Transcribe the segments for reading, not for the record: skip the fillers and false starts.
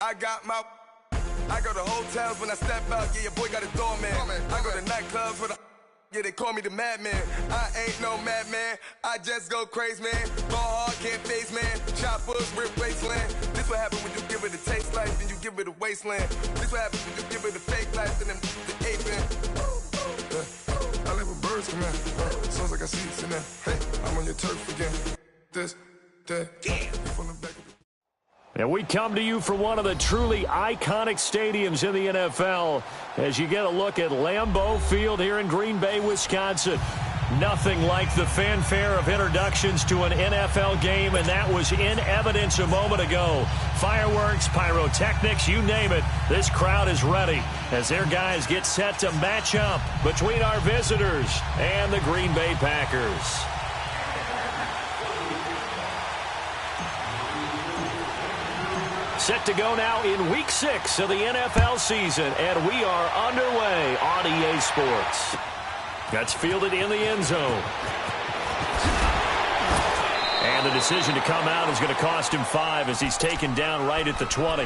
I got my... I go to hotels when I step out, yeah, your boy got a doorman. I go to nightclubs with a... Yeah, they call me the madman. I ain't no madman, I just go crazy, man. Ball hard, can't face, man. Choppers, rip wasteland. This what happen when you give it a taste life, then you give it a wasteland. This what happen when you give it a fake life, and then the ape in. I live with birds come in. Sounds like I see it in there. Hey, I'm on your turf again. This, that, from the back of the... And we come to you from one of the truly iconic stadiums in the NFL as you get a look at Lambeau Field here in Green Bay, Wisconsin. Nothing like the fanfare of introductions to an NFL game, and that was in evidence a moment ago. Fireworks, pyrotechnics, you name it. This crowd is ready as their guys get set to match up between our visitors and the Green Bay Packers. Set to go now in Week 6 of the NFL season, and we are underway on EA Sports. That's fielded in the end zone. And the decision to come out is going to cost him 5 as he's taken down right at the 20.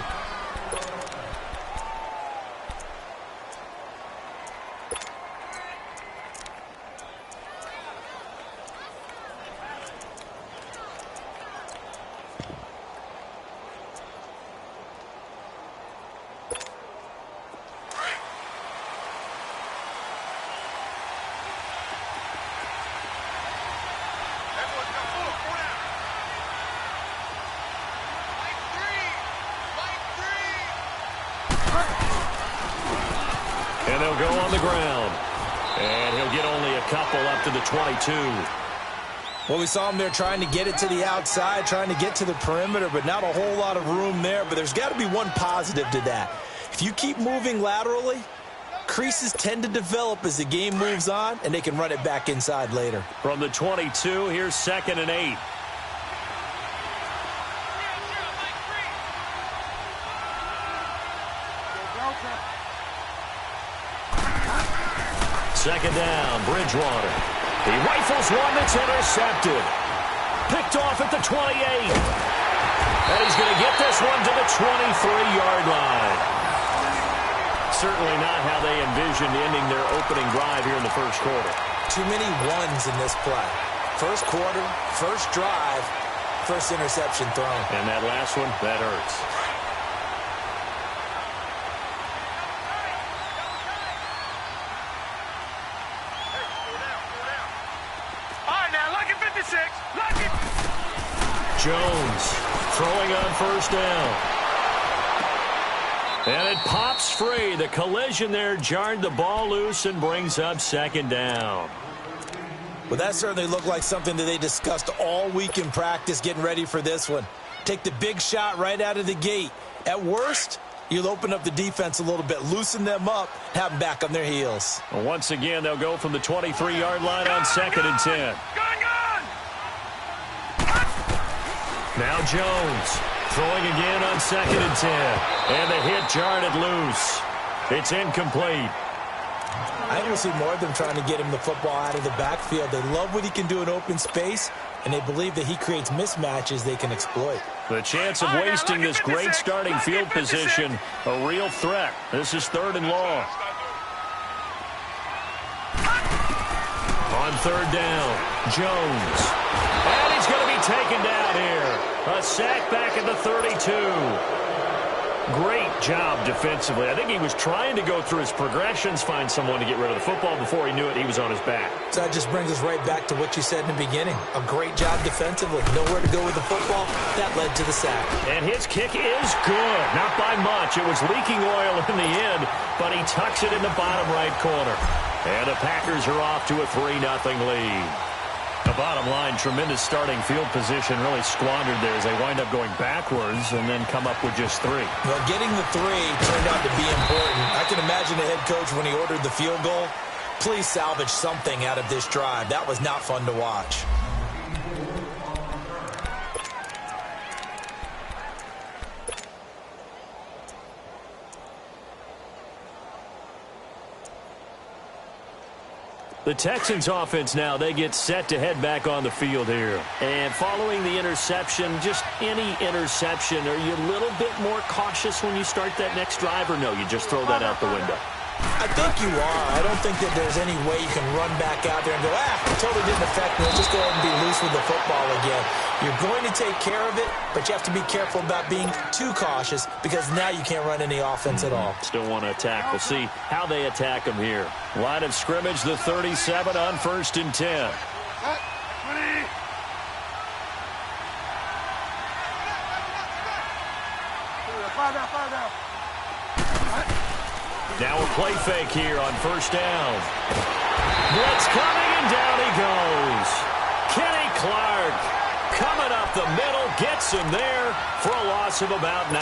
And they'll go on the ground. And he'll get only a couple up to the 22. Well, we saw him there trying to get it to the outside, trying to get to the perimeter, but not a whole lot of room there. But there's got to be one positive to that. If you keep moving laterally, creases tend to develop as the game moves on, and they can run it back inside later. From the 22, here's 2nd and 8. Second down, Bridgewater. He rifles one that's intercepted. Picked off at the 28. And he's going to get this one to the 23-yard line. Certainly not how they envisioned ending their opening drive here in the first quarter. Too many ones in this play. First quarter, first drive, first interception thrown. And that last one, that hurts. Jones throwing on first down. And it pops free. The collision there jarred the ball loose and brings up 2nd down. Well, that certainly looked like something that they discussed all week in practice getting ready for this one. Take the big shot right out of the gate. At worst, you'll open up the defense a little bit, loosen them up, have them back on their heels. Well, once again, they'll go from the 23-yard line on 2nd and 10. Now Jones throwing again on 2nd and 10. And the hit jarred it loose. It's incomplete. I think we'll see more of them trying to get him the football out of the backfield. They love what he can do in open space, and they believe that he creates mismatches they can exploit. The chance of wasting this great starting field position, a real threat. This is 3rd and long. On 3rd down, Jones. And he's going to be taken down here. A sack back at the 32. Great job defensively. I think he was trying to go through his progressions, find someone to get rid of the football. Before he knew it, he was on his back. So that just brings us right back to what you said in the beginning. A great job defensively. Nowhere to go with the football. That led to the sack. And his kick is good. Not by much. It was leaking oil in the end, but he tucks it in the bottom right corner. And the Packers are off to a 3-0 lead. The bottom line, tremendous starting field position, really squandered there as they wind up going backwards and then come up with just 3. Well, getting the 3 turned out to be important. I can imagine the head coach when he ordered the field goal. Please salvage something out of this drive. That was not fun to watch. The Texans offense now, they get set to head back on the field here. And following the interception, just any interception, are you a little bit more cautious when you start that next drive, or no, you just throw that out the window? I think you are. I don't think that there's any way you can run back out there and go, it totally didn't affect me. Let's just go ahead and be loose with the football again. You're going to take care of it, but you have to be careful about being too cautious because now you can't run any offense at all. Still want to attack. We'll see how they attack them here. Line of scrimmage, the 37 on 1st and 10. Now a play fake here on 1st down. Blitz coming, and down he goes. Kenny Clark coming up the middle, gets him there for a loss of about 9.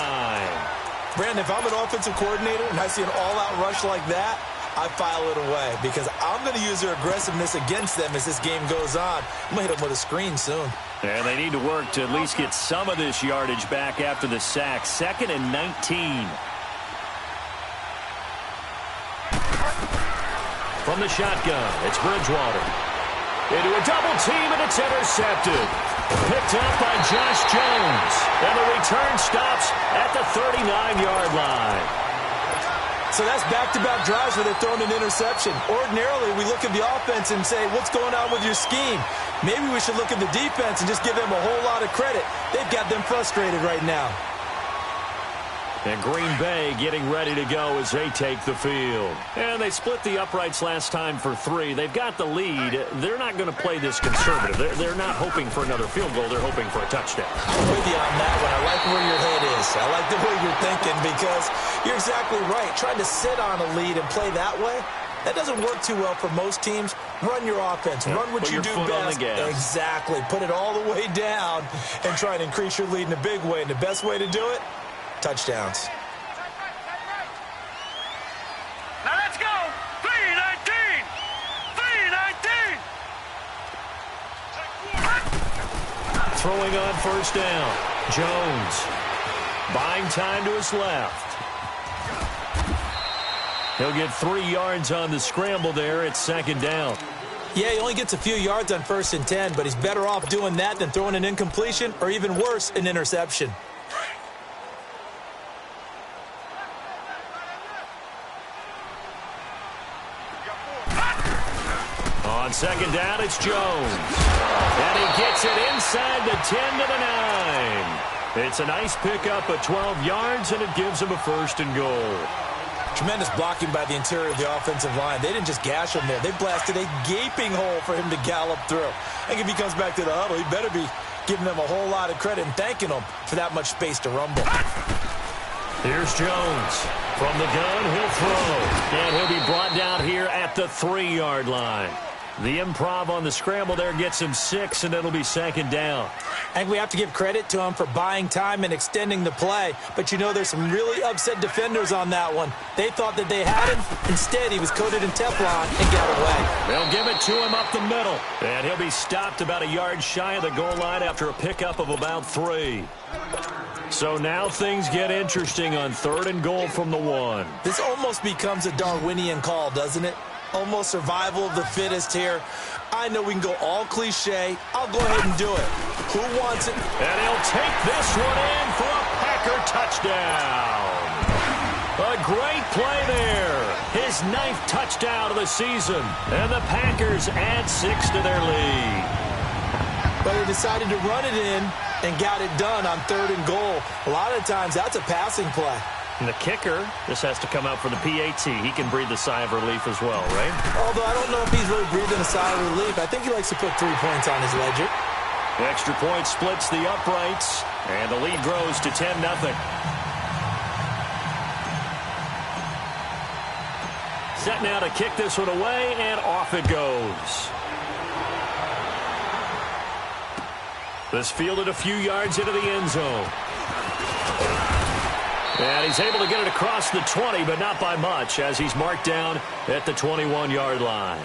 Brandon, if I'm an offensive coordinator and I see an all-out rush like that, I file it away because I'm going to use their aggressiveness against them as this game goes on. I'm going to hit them with a screen soon. And they need to work to at least get some of this yardage back after the sack. 2nd and 19. From the shotgun, it's Bridgewater. Into a double team, and it's intercepted. Picked up by Josh Jones. And the return stops at the 39-yard line. So that's back-to-back drives where they're throwing an interception. Ordinarily, we look at the offense and say, what's going on with your scheme? Maybe we should look at the defense and just give them a whole lot of credit. They've got them frustrated right now. And Green Bay getting ready to go as they take the field. And they split the uprights last time for 3. They've got the lead. They're not going to play this conservative. They're not hoping for another field goal. They're hoping for a touchdown. I'm with you on that one. I like where your head is. I like the way you're thinking because you're exactly right. Trying to sit on a lead and play that way, that doesn't work too well for most teams. Run your offense. Run what you do best. Exactly. Put it all the way down and try and increase your lead in a big way. And the best way to do it, touchdowns. Now let's go. 3-19. 3-19. Throwing on 1st down. Jones buying time to his left. He'll get 3 yards on the scramble there. It's 2nd down. Yeah, he only gets a few yards on 1st and 10, but he's better off doing that than throwing an incompletion or even worse, an interception. On 2nd down, it's Jones. And he gets it inside the 10 to the 9. It's a nice pickup of 12 yards, and it gives him a 1st and goal. Tremendous blocking by the interior of the offensive line. They didn't just gash him there. They blasted a gaping hole for him to gallop through. I think if he comes back to the huddle, he better be giving them a whole lot of credit and thanking them for that much space to rumble. Here's Jones. From the gun, he'll throw. And he'll be brought down here at the 3-yard line. The improv on the scramble there gets him 6, and it'll be 2nd down. I think we have to give credit to him for buying time and extending the play. But, you know, there's some really upset defenders on that one. They thought that they had him. Instead, he was coated in Teflon and got away. They'll give it to him up the middle. And he'll be stopped about a yard shy of the goal line after a pickup of about 3. So now things get interesting on 3rd and goal from the 1. This almost becomes a Darwinian call, doesn't it? Almost survival of the fittest here. I know we can go all cliche. I'll go ahead and do it. Who wants it? And he'll take this one in for a Packer touchdown. A great play there. His 9th touchdown of the season. And the Packers add 6 to their lead. But they decided to run it in and got it done on 3rd and goal. A lot of times that's a passing play. And the kicker, this has to come out for the PAT. He can breathe a sigh of relief as well, right? Although I don't know if he's really breathing a sigh of relief. I think he likes to put 3 points on his ledger. The extra point splits the uprights, and the lead grows to 10-0. Set now to kick this one away, and off it goes. This fielded a few yards into the end zone. And he's able to get it across the 20, but not by much, as he's marked down at the 21-yard line.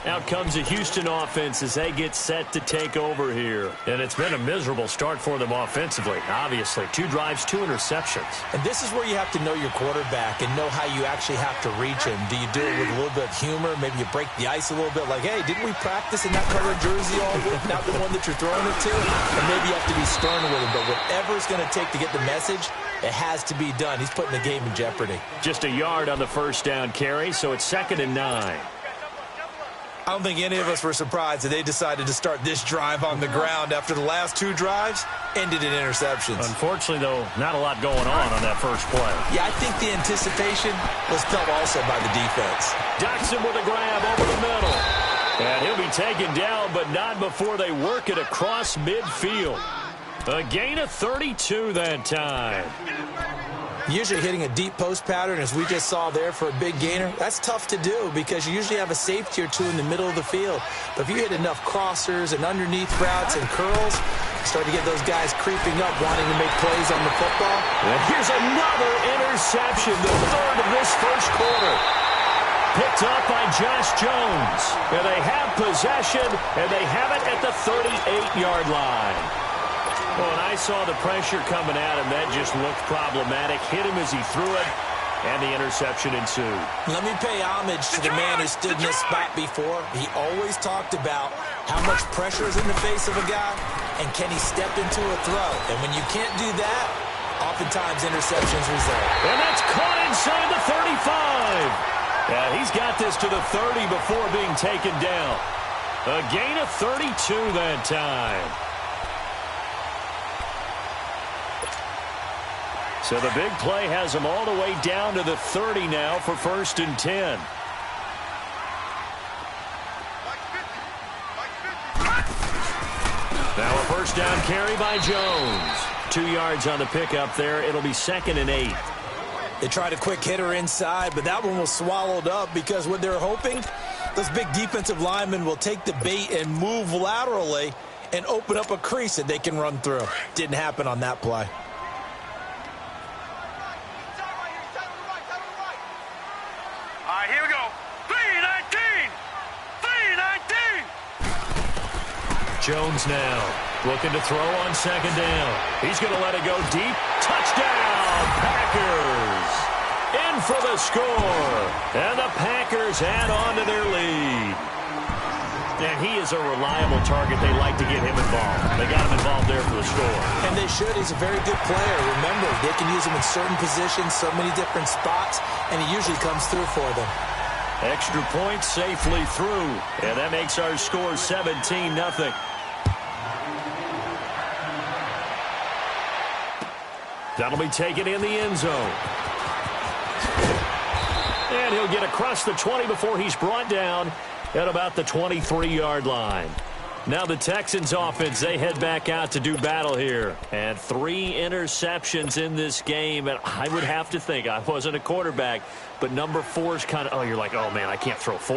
Out comes the Houston offense as they get set to take over here. And it's been a miserable start for them offensively, obviously. 2 drives, 2 interceptions. And this is where you have to know your quarterback and know how you actually have to reach him. Do you do it with a little bit of humor? Maybe you break the ice a little bit like, hey, didn't we practice in that colored jersey all week? Not the one that you're throwing it to? And maybe you have to be stern with him. But whatever it's going to take to get the message, it has to be done. He's putting the game in jeopardy. Just a yard on the first down carry, so it's 2nd and 9. I don't think any of us were surprised that they decided to start this drive on the ground after the last 2 drives ended in interceptions. Unfortunately, though, not a lot going on that first play. Yeah, I think the anticipation was felt also by the defense. Jackson with a grab over the middle. And he'll be taken down, but not before they work it across midfield. A gain of 32 that time. Usually hitting a deep post pattern, as we just saw there for a big gainer, that's tough to do because you usually have a safety or 2 in the middle of the field. But if you hit enough crossers and underneath routes and curls, you start to get those guys creeping up, wanting to make plays on the football. And here's another interception, the 3rd of this first quarter. Picked up by Josh Jones. And they have possession, and they have it at the 38-yard line. Well, and I saw the pressure coming at him. That just looked problematic. Hit him as he threw it, and the interception ensued. Let me pay homage to the man who stood in this spot before. He always talked about how much pressure is in the face of a guy, and can he step into a throw. And when you can't do that, oftentimes interceptions result. And that's caught inside the 35. Yeah, he's got this to the 30 before being taken down. A gain of 32 that time. So the big play has him all the way down to the 30 now for 1st and 10. Now a first down carry by Jones. 2 yards on the pickup there. It'll be 2nd and 8. They tried a quick hitter inside, but that one was swallowed up because what they're hoping, those big defensive linemen will take the bait and move laterally and open up a crease that they can run through. Didn't happen on that play. Here we go. 3-19. 3-19. Jones now looking to throw on 2nd down. He's going to let it go deep. Touchdown, Packers. In for the score. And the Packers add on to their lead. And he is a reliable target. They like to get him involved. They got him involved there for the score. And they should. He's a very good player. Remember, they can use him in certain positions, so many different spots, and he usually comes through for them. Extra point safely through. And that makes our score 17-0. That'll be taken in the end zone. And he'll get across the 20 before he's brought down at about the 23-yard line. Now the Texans offense, they head back out to do battle here. And 3 interceptions in this game. And I would have to think, I wasn't a quarterback, but number 4 is kind of, you're like, oh, man, I can't throw 4.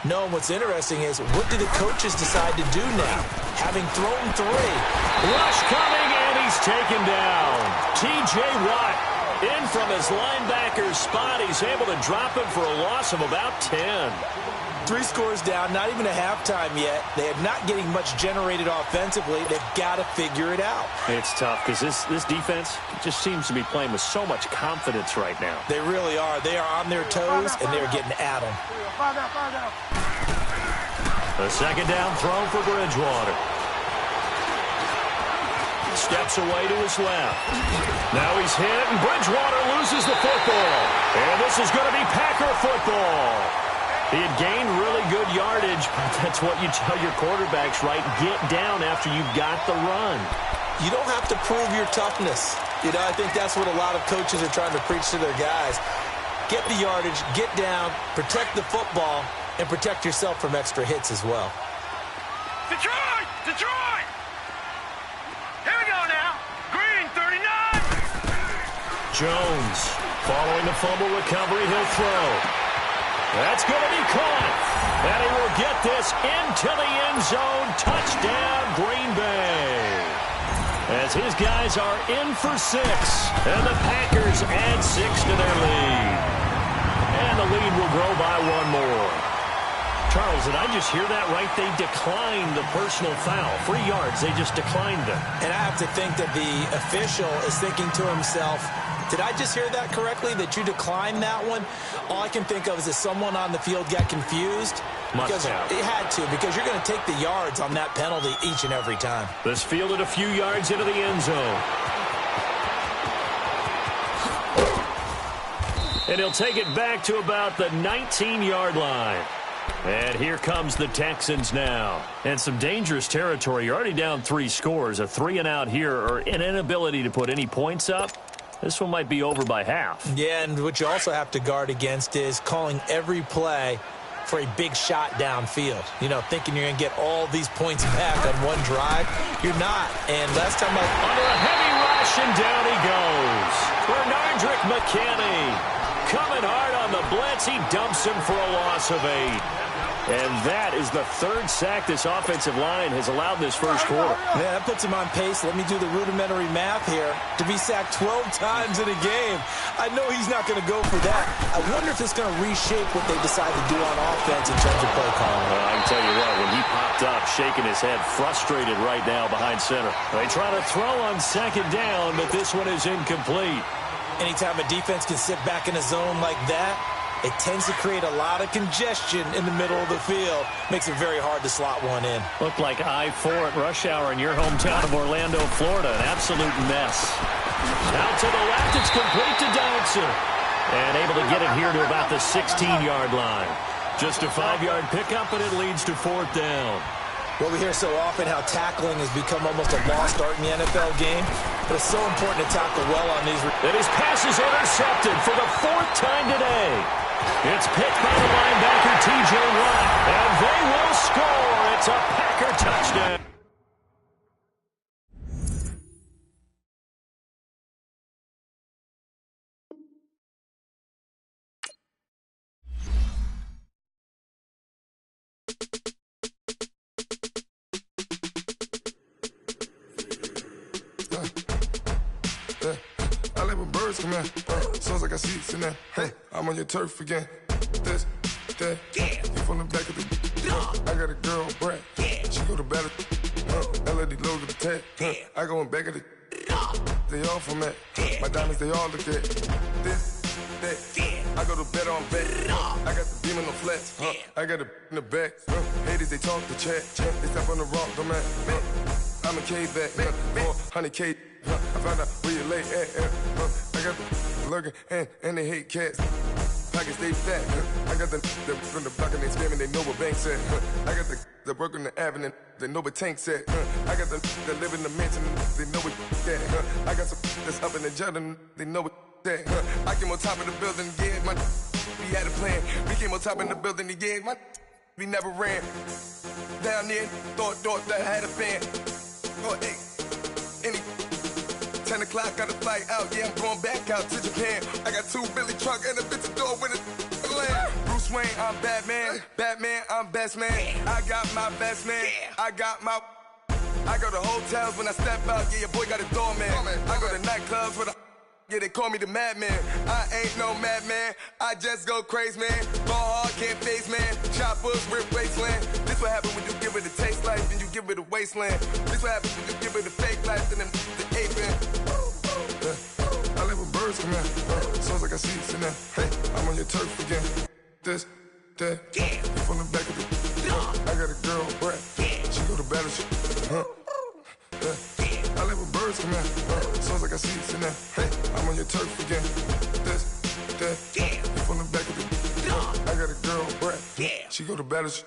No, and what's interesting is, what do the coaches decide to do now? Having thrown 3. Rush coming, and he's taken down. T.J. Watt in from his linebacker's spot. He's able to drop him for a loss of about 10. 3 scores down, not even a halftime yet. They are not getting much generated offensively. They've got to figure it out. It's tough because this defense just seems to be playing with so much confidence right now. They really are. They are on their toes, and they're getting at them. A 2nd down throw for Bridgewater. Steps away to his left. Now he's hit, and Bridgewater loses the football. And this is going to be Packer football. He had gained really good yardage, but that's what you tell your quarterbacks, right? Get down after you've got the run. You don't have to prove your toughness. You know, I think that's what a lot of coaches are trying to preach to their guys. Get the yardage, get down, protect the football, and protect yourself from extra hits as well. Detroit! Detroit! Here we go now. Green, 39. Jones, following the fumble recovery, he'll throw. That's going to be caught. And he will get this into the end zone. Touchdown, Green Bay. As his guys are in for 6. And the Packers add 6 to their lead. And the lead will grow by 1 more. Charles, did I just hear that right? They declined the personal foul. 3 yards, they just declined them. And I have to think that the official is thinking to himself, did I just hear that correctly, that you declined that one? All I can think of is that someone on the field got confused. Because it had to, because you're going to take the yards on that penalty each and every time. This fielded a few yards into the end zone. And he'll take it back to about the 19-yard line. And here comes the Texans now. And some dangerous territory. You're already down 3 scores. A 3-and-out here, or an inability to put any points up. This one might be over by half. Yeah, and what you also have to guard against is calling every play for a big shot downfield. You know, thinking you're going to get all these points back on one drive. You're not. And last time under a heavy rush, and down he goes. Bernardrick McKinney coming hard on the blitz. He dumps him for a loss of 8. And that is the 3rd sack this offensive line has allowed this first quarter. Man, that puts him on pace. Let me do the rudimentary math here. To be sacked 12 times in a game, I know he's not going to go for that. I wonder if it's going to reshape what they decide to do on offense in terms of play calling. Well, I can tell you what, when he popped up, shaking his head, frustrated right now behind center. They try to throw on 2nd down, but this one is incomplete. Anytime a defense can sit back in a zone like that, it tends to create a lot of congestion in the middle of the field. Makes it very hard to slot one in. Looked like I-4 at rush hour in your hometown of Orlando, Florida. An absolute mess. Out to the left, it's complete to Dodson. And able to get it here to about the 16-yard line. Just a 5-yard pickup, and it leads to 4th down. Well, we hear so often how tackling has become almost a lost art in the NFL game, but it's so important to tackle well on these. And his pass is intercepted for the 4th time today. It's picked by the linebacker, T.J. Watt, and they will score. It's a Packer touchdown. I let my birds come in. Sounds like I seats in there. Hey, I'm on your turf again. This, that, you from the back of the. I got a girl, Brad. She go to battle. LED logo the tag. I go in back of the. They all from that. My diamonds, they all look at. This, that. I go to bed on bed. I got the beam in the flats. I got it in the back. Haters, they talk the chat. They step on the rock, don't man. I'm a K-back. 400K. I found out where you lay at. I got the lurking and they hate cats. Pockets stay fat. I got the from the block and they screaming, they know what banks at. I got the work on the avenue, they know what tanks at. I got the live in the mansion, they know what that. I got some that's up in the Jordan, they know what that. I came on top of the building, yeah, my we had a plan. We came on top of the building, yeah, my we never ran. Down there, thought that I had a fan. Oh, hey, any 10 o'clock, got a flight out, yeah, I'm going back out to Japan. I got 2 Billy truck and a bitch door with a land. Bruce Wayne, I'm Batman. Batman, I'm best man. I got my best man. I go to hotels when I step out, yeah, your boy got a doorman. I go to nightclubs with a yeah, they call me the madman. I ain't no madman. I just go crazy, man. Ball hard, can't face, man. Choppers, rip wasteland. This what happens when you give it a taste life and you give it a wasteland. This what happens when you give it a fake life and then the aping. I live with birds come in. Sounds like I seats in there. Hey, I'm on your turf again. This, that, you from the back of the. I got a girl, Brad. She go to battle shit. I live with birds come in. Sounds like I seats in there. Hey, I'm on your turf again. This, that, you from the back of the. I got a girl, Brad. She go to battle shit.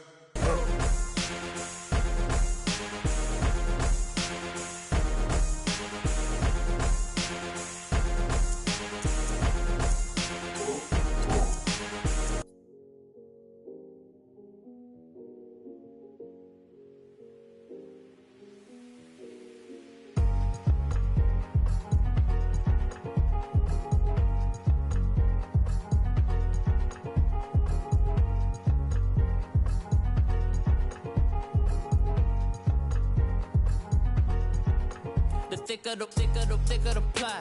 Thicker the pie,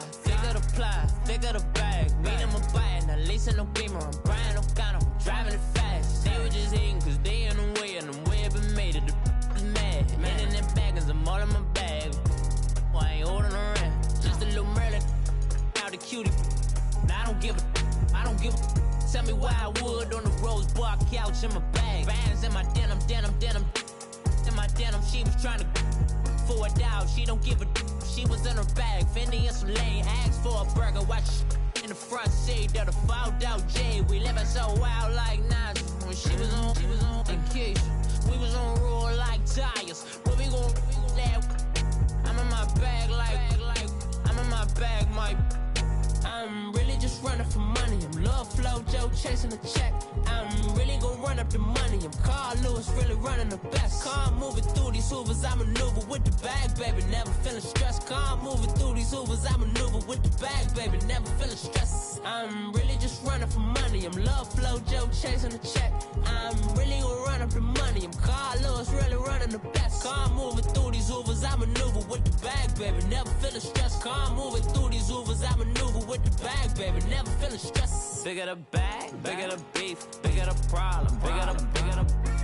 thicker the bag. Meet him a bite, not leasing no beamer. I'm Brian O'Connor, driving it fast. They were just hating cause they in the don't give a, I don't give a. Tell me why I would on the rose bar couch in my bag. Bands in my denim. In my denim, she was trying to for a doubt. She don't give a, she was in her bag. Fendi and some lane, asked for a burger. Watch in the front seat of the fouled out J. We living so wild like Nas. When she was on vacation, we was on roll like tires. Where we gon' laugh? I'm in my bag like I'm in my bag, my. I'm really just running for money. I'm Love Flow Joe chasing the check. I'm really gon' run up the money. I'm Carl Lewis, really running the best. Car moving through these Hoovers, I maneuver with the bag, baby. Never feeling stressed. Car moving through these Hoovers, I maneuver with the bag, baby. Never feeling stressed. I'm really just running for money. I'm Love Flow Joe chasing the check. I'm really gon' run up the money. I'm Carl Lewis, really running the best. Car moving through these Hoovers, I maneuver with the bag, baby. Never feeling stressed. Car moving through these Hoovers, I maneuver with the bag, baby. Never feeling stressed. Bigger the bag, bigger the beef, bigger the problem, bigger the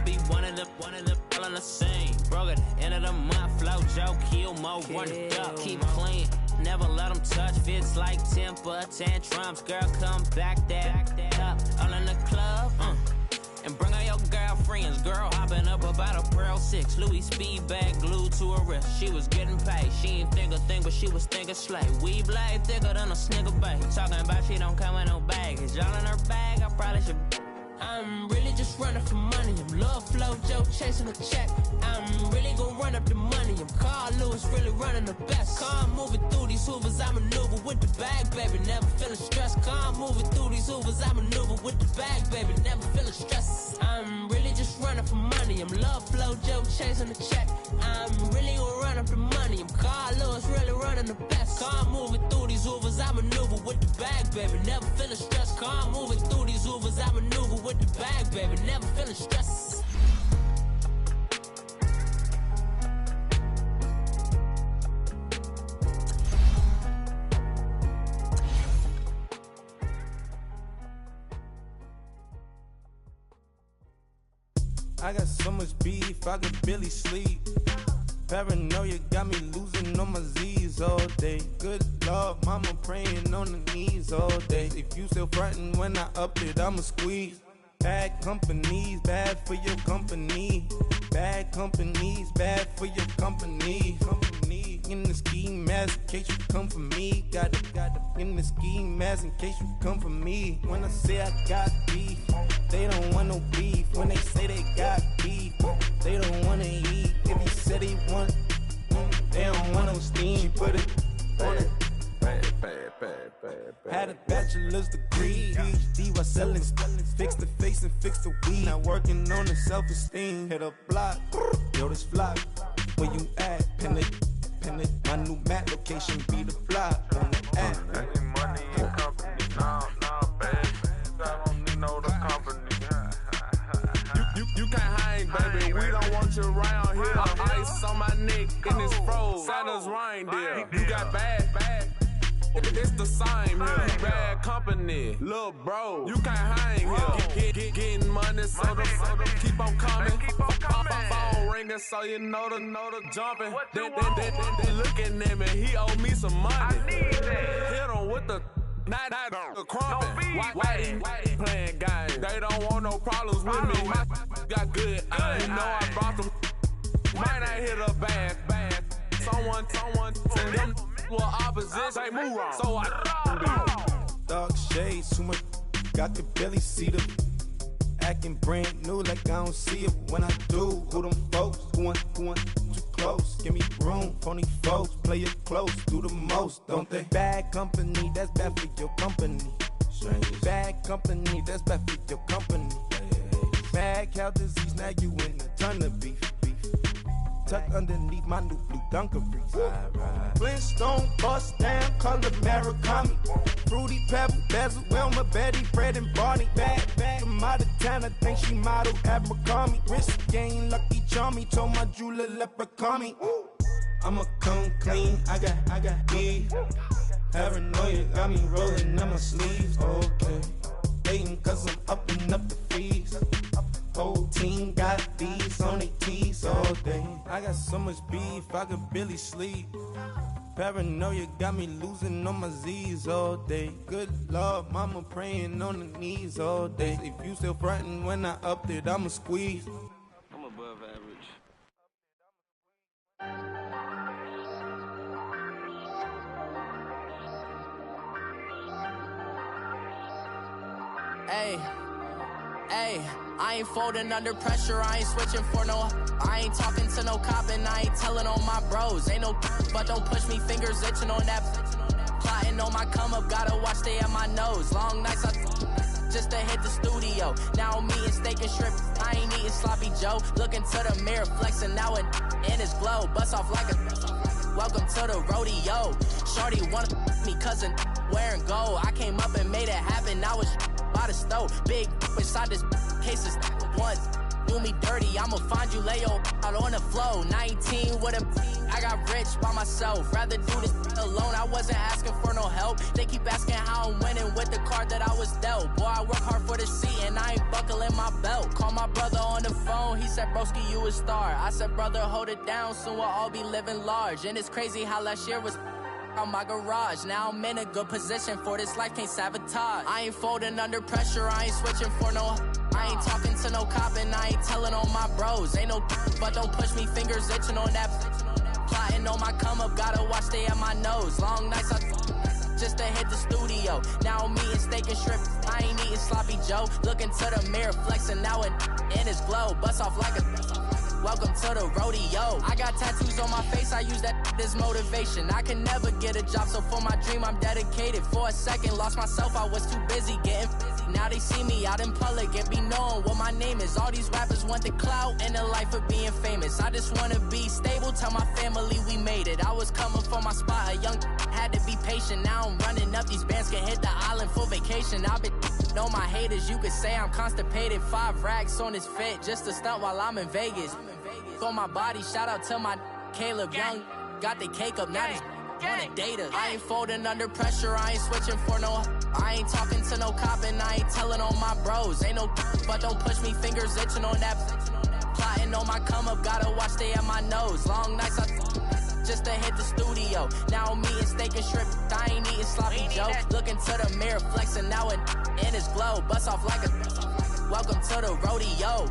be one of them all in the same. Broke at the end of the month, Flow Joe, kill mo, run it up, keep clean. Never let them touch, fits like temper tantrums. Girl, come back that up, all in the club, and bring all your girlfriends. Girl hopping up about a Pearl 6 Louis speed bag glued to her wrist. She was getting paid. She ain't think a thing, but she was thinking slay. We blade thicker than a snicker bag. Talking about she don't come with no baggage. Y'all in her bag, I probably should. I'm really just running for money. I'm Love Flow Joe chasing a check. I'm really gon' run up the money. I'm Carl Lewis, really running the best. Car moving through these Hoovers, I maneuver with the bag, baby. Never feeling stressed. Car moving through these Hoovers, I maneuver with the bag, baby. Never feeling stressed. I'm really just running for money. I'm Love Flow Joe chasing the check. I'm really gon' run up the money. I'm Carl Lewis, really running the best. Car moving through these Hoovers, I maneuver with the bag, baby. Never feeling stressed. Car moving through these Hoovers, I maneuver with the bag, baby. Never feeling stressed. I got so much beef, I could barely sleep. Paranoia got me losing on my Z's all day. Good Lord, mama praying on the knees all day. If you still frontin' when I up it, I'ma squeeze. Bad companies, bad for your company. Bad companies, bad for your company. Company in the ski mask in case you come for me. Got it in the ski mask in case you come for me. When I say I got beef, they don't want no beef. When they say they got beef, they don't wanna eat. If he said he want, they don't want no steam. She put it on it. Had a bachelor's degree, PhD while selling. Fix the face and fix the weed. Now working on the self-esteem. Hit a block, yo this flock. Where you at? Pin it. My new mat location be the block on the app. Money and company, nah, baby. I don't need no other company. You can't hang, baby. We don't want you around here. Ice on my neck in this froze. Santa's reindeer. You got bad. It's the same here. Bad company, little bro. You can't hang here. Getting money, so the keep on coming. Phone ringing, so you know the jumping. They looking at me, he owe me some money. Hit him with the not the crumping. Why they playing games? They don't want no problems with me. My got good. I ain't know I brought them. Might not hit a bad. Someone tell them. Well, opposition, they move wrong. So I dark shades, too much. I could barely see them. Acting brand new like I don't see it when I do. Who them folks? Who want too close? Give me room, phony folks. Play it close, do the most, don't they? Bad company, that's bad for your company. Bad company, that's bad for your company. Mad cow disease, now you in a ton of beef. Tucked underneath my new blue Dunkaroos. Flintstone, bust down, color Murakami. Fruity Pebble, Basil, Wilma, Betty, Fred, and Barney. Bad, from out of town, I think she model Abercrombie. Wrist game, Lucky Charmy, told my jeweler, leprechaun. I'ma come clean, I got beef. Paranoia got me rolling on my sleeves, okay. Hating cause I'm upping up the fees. Whole team got these on their tees all day. I got so much beef, I could barely sleep. Paranoia got me losing on my Z's all day. Good Lord, mama praying on the knees all day. If you still frontin' when I upped it, I'ma squeeze. I'm above average. Hey, I ain't folding under pressure, I ain't switching for no. I ain't talking to no cop and I ain't telling on my bros. Ain't no but don't push me, fingers itching on that. Plotting on my come up, gotta watch stay at my nose. Long nights just to hit the studio. Now I'm eating steak and shrimp, I ain't eating sloppy Joe. Looking to the mirror, flexing now it in his glow. Bust off like a welcome to the rodeo. Shorty wanna me cousin wearing gold. I came up and made it happen, now it's by the stove. Big inside this cases once do me dirty, I'ma find you lay out on the floor. 19 with a I got rich by myself, rather do this alone. I wasn't asking for no help, they keep asking how I'm winning with the card that I was dealt. Boy, I work hard for the seat and I ain't buckling my belt. Call my brother on the phone, he said broski you a star. I said brother hold it down, soon we'll all be living large. And it's crazy how last year was on my garage. Now I'm in a good position for this life, can't sabotage. I ain't folding under pressure, I ain't switching for no. I ain't talking to no cop and I ain't telling on my bros. Ain't no but don't push me, fingers itching on that. Plotting on my come up, gotta watch stay at my nose. Long nights just to hit the studio. Now I'm eating steak and shrimp, I ain't eating sloppy Joe. Looking to the mirror, flexing now it in his glow. Bust off like a welcome to the rodeo. I got tattoos on my face, I use that as motivation. I can never get a job, so for my dream I'm dedicated. For a second, lost myself, I was too busy getting busy. Now they see me out in public and be knowing what my name is. All these rappers want the clout and the life of being famous. I just wanna be stable, tell my family we made it. I was coming for my spot, a young had to be patient. Now I'm running up, these bands can hit the island for vacation. I've been know my haters, you could say I'm constipated. 5 racks on his fit, just to stunt while I'm in Vegas. On my body, shout out to my Caleb Young. Got the cake up, now these wanna date us. I ain't folding under pressure, I ain't switching for no. I ain't talking to no cop and I ain't telling on my bros. Ain't no but don't push me, fingers itching on that. Plotting on my come up, gotta watch stay at my nose. Long nights just to hit the studio. Now I'm eating steak and shrimp, I ain't eating sloppy Joe. Looking to the mirror, flexing now it in his glow. Bust off like a welcome to the rodeo.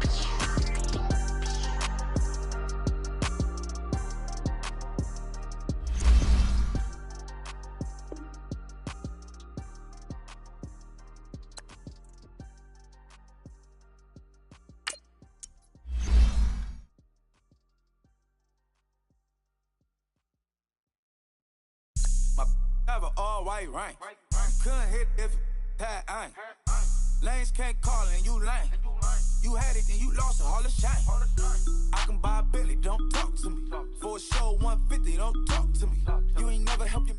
Have an all-white rank. Couldn't hit if it had ain't. Lanes can't call and you lame. You had it and you lost it, all the shame. I can buy a Billy, don't talk to me. For a show 150, don't talk to me. You ain't never helped your